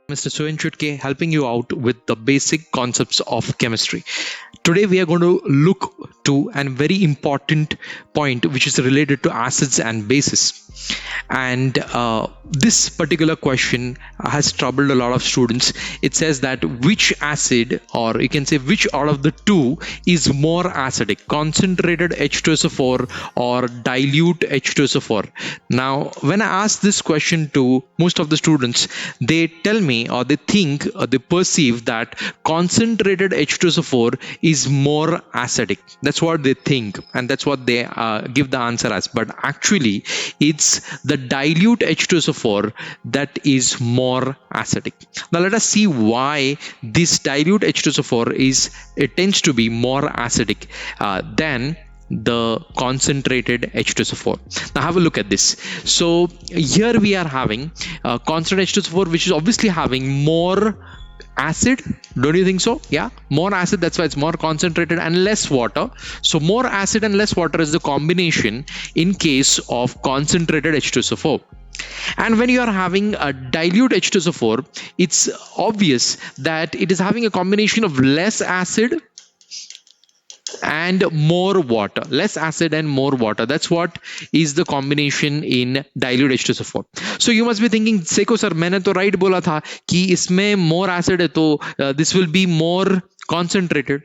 Mr. Conc.H2SO4 helping you out with the basic concepts of chemistry. Today we are going to look to a very important point which is related to acids and bases. And this particular question has troubled a lot of students. It says that which acid, or you can say which out of the two is more acidic, concentrated H2SO4 or dilute H2SO4. Now, when I ask this question to most of the students, they tell me, or they think, or they perceive that concentrated H2SO4 is more acidic. That's what they think, and that's what they give the answer as. But actually, it's the dilute H2SO4 that is more acidic. Now let us see why this dilute H2SO4 tends to be more acidic than the concentrated H2SO4. Now have a look at this. So here we are having concentrated H2SO4, which is obviously having more acid. Don't you think so? Yeah, more acid. That's why it's more concentrated and less water. So more acid and less water is the combination in case of concentrated H2SO4. And when you are having a dilute H2SO4, it's obvious that it is having a combination of less acid and more water. Less acid and more water. That's what is the combination in dilute H2SO4. So you must be thinking, Seko sir, मैंने तो right बोला था कि इसमें more acid है, तो this will be more concentrated.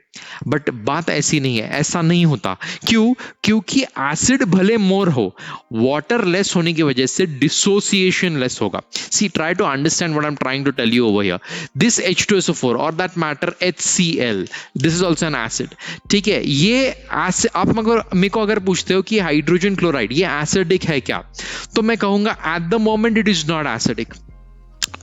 But बात ऐसी नहीं है, ऐसा नहीं होता. क्यों? क्योंकि एसिड भले मोर हो, वाटर लेस होने की वजह से डिसोसिएशन लेस होगा. See, try to understand what I am trying to tell you over here. This H2SO4 और that matter HCl, this is also an acid. ठीक है, ये एसिड, आप मेरे को अगर पूछते हो कि हाइड्रोजन क्लोराइड ये एसिडिक है क्या, तो मैं कहूंगा at the moment it is not acidic.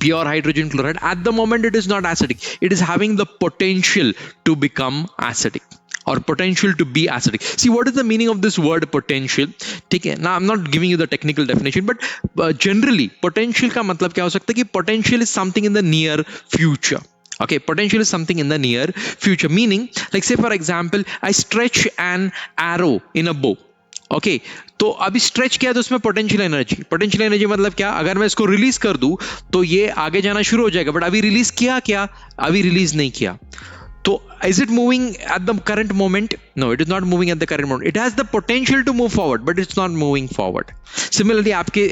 Pure hydrogen chloride, at the moment it is not acidic. It is having the potential to become acidic or potential to be acidic. See, what is the meaning of this word potential? Okay, now I'm not giving you the technical definition, but generally potential का मतलब क्या हो सकता है कि potential is something in the near future. Okay, potential is something in the near future, meaning like say for example I stretch an arrow in a bow. Okay तो अभी stretch किया तो उसमें पोटेंशियल एनर्जी मतलब क्या, अगर मैं इसको रिलीज कर दूं तो ये आगे जाना शुरू हो जाएगा. बट अभी रिलीज किया क्या? अभी रिलीज नहीं किया. तो is it moving at the current moment? No, it is not moving at the current moment. It has the potential to move forward, but it's not moving forward. Similarly, आपके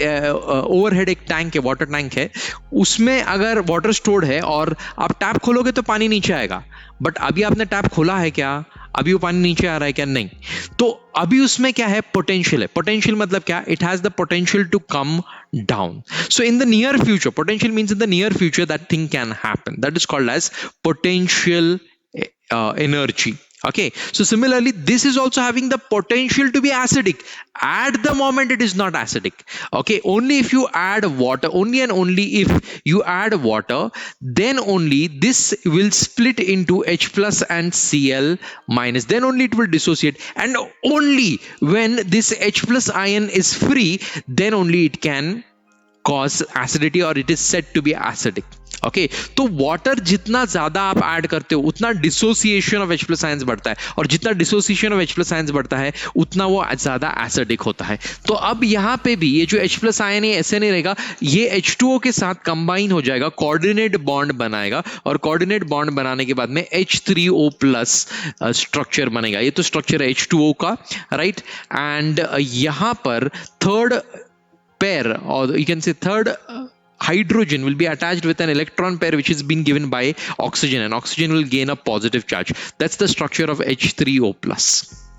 overhead एक tank है, water tank है, उसमें अगर water stored है और आप tap खोलोगे तो पानी नीचे आएगा. बट अभी आपने टैप खोला है क्या? अभी वो पानी नीचे आ रहा है क्या? नहीं. तो अभी उसमें क्या है? पोटेंशियल है. पोटेंशियल मतलब क्या? It has the potential to come down. So in the near future, potential means in the near future that thing can happen. That is called as potential energy. Okay, so similarly this is also having the potential to be acidic. At the moment it is not acidic. Okay, only if you add water, only and only if you add water, then only this will split into H plus and Cl minus, then only it will dissociate, and only when this H plus ion is free, then only it can cause acidity or it is said to be acidic. Okay, तो water जितना ज्यादा आप add करते हो उतना dissociation of H plus ions बढ़ता है, और जितना dissociation of H plus ions बढ़ता है उतना वो ज्यादा एसिडिक होता है. तो अब यहाँ पे भी ये जो H प्लस आयन है ऐसे नहीं रहेगा, ये H2O के साथ कंबाइन हो जाएगा, कोऑर्डिनेट बॉन्ड बनाएगा, और कोऑर्डिनेट बॉन्ड बनाने के बाद में H3O प्लस स्ट्रक्चर बनेगा. ये तो स्ट्रक्चर है H2O का, राइट. एंड यहाँ पर third pair, or you can say third hydrogen will be attached with an electron pair which is being given by oxygen, and oxygen will gain a positive charge. That's the structure of H3O plus.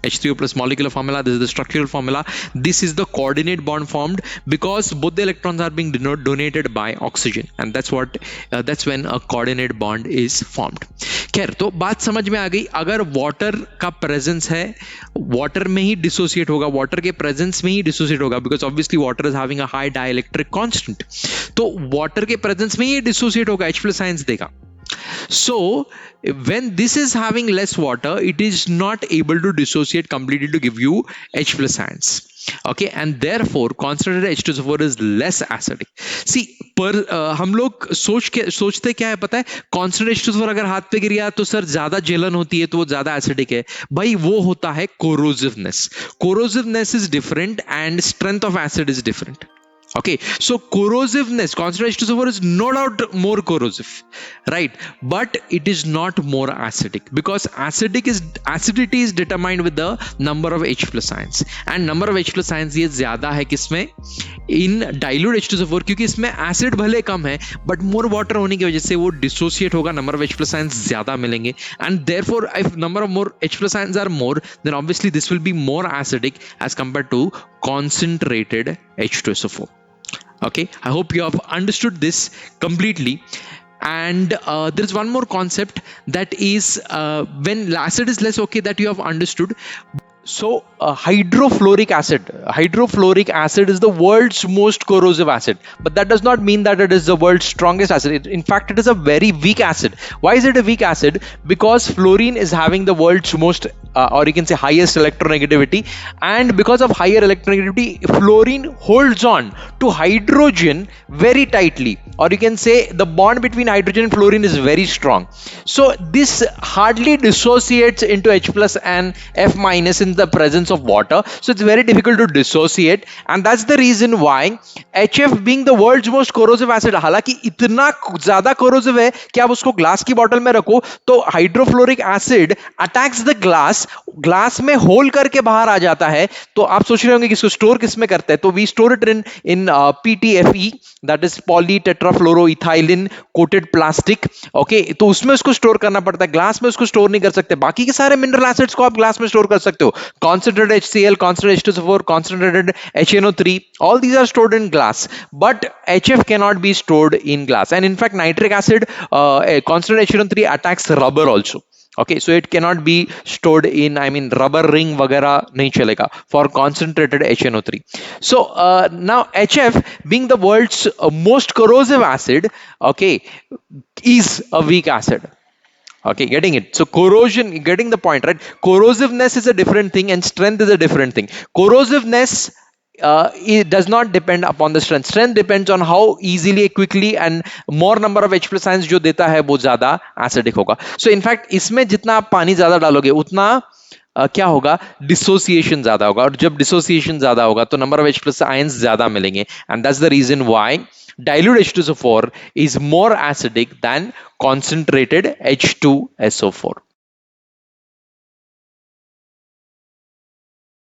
H3O plus molecular formula. This is the structural formula. This is the coordinate bond formed because both the electrons are being donated by oxygen, and that's when a coordinate bond is formed. खैर, तो बात समझ में आ गई. अगर water का presence है, water में ही डिसोसिएट होगा, वाटर के प्रेजेंस में ही डिसोसिएट होगा, because obviously water is having a high dielectric constant. तो वाटर के प्रेजेंस में ही डिसोसिएट होगा, H प्लस आयंस देगा. So when this is having less water, it is not able to dissociate completely to give you H plus ions. Okay, and therefore concentrated H2SO4 is less acidic. See, हम लोग सोचते क्या है पता है? concentrated H2SO4 अगर हाथ पे गिर गया तो सर ज्यादा जलन होती है तो वो ज्यादा एसिडिक है. भाई वो होता है corrosiveness. Corrosiveness is different and strength of acid is different. Okay, so corrosiveness, Conc.H2SO4 is no doubt more corrosive, right? But it is not more acidic, because acidity is determined with the number of H plus ions, and number of H plus ions ये ज्यादा है किसमें, इन dilute H2SO4, क्योंकि इसमें acid भले कम है but more water होने की वजह से वो डिसोसिएट होगा, number of H plus ions ज्यादा मिलेंगे, and therefore if number of more H plus ions are more, then obviously this will be more acidic as compared to concentrated H2SO4. Okay, I hope you have understood this completely. And there is one more concept, that is when acid is less, okay, that you have understood. So hydrofluoric acid is the world's most corrosive acid, but that does not mean that it is the world's strongest acid. In fact, it is a very weak acid. Why is it a weak acid? Because fluorine is having the world's most or you can say highest electronegativity, and because of higher electronegativity, fluorine holds on to hydrogen very tightly, or you can say the bond between hydrogen and fluorine is very strong. So this hardly dissociates into H plus and F minus in the presence of water, so it's very difficult to dissociate, and that's the reason why HF being the world's most corrosive acid, हालांकि इतना ज्यादा corrosive है कि आप उसको glass की bottle में रखो तो hydrofluoric acid attacks the glass में होल करके बाहर आ जाता है। तो आप सोच रहे होंगे कि इसको स्टोर किस में करते हैं, तो we store it in PTFE, that is poly tetrafluoroethylene coated plastic. Okay, तो उसमें उसको स्टोर करना पड़ता है, ग्लास में उसको स्टोर नहीं कर सकते। बाकी के सारे मिनरल एसिड्स को आप ग्लास में स्टोर कर सकते हो, concentrated HCl, concentrated H2SO4, concentrated HNO3, all these are stored in glass, but HF cannot be stored in glass. And in fact, nitric acid, concentrated HNO3 attacks rubber also. Okay, so it cannot be stored in, I mean, rubber ring वगैरह नहीं चलेगा for concentrated HNO3. So now HF being the world's most corrosive acid, okay, is a weak acid. Okay, getting it? So corrosion, getting the point, right? Corrosiveness is a different thing and strength is a different thing. Corrosiveness it does not depend upon the strength. Strength depends on how easily, quickly and more number of H plus ions जो देता है वो ज्यादा acidic होगा. So in fact इसमें जितना आप पानी ज्यादा डालोगे उतना क्या होगा, डिसोसिएशन ज्यादा होगा, और जब डिसोसिएशन ज्यादा होगा तो number of H plus ions ज्यादा मिलेंगे, and that's the reason why dilute H2SO4 is more acidic than concentrated H2SO4.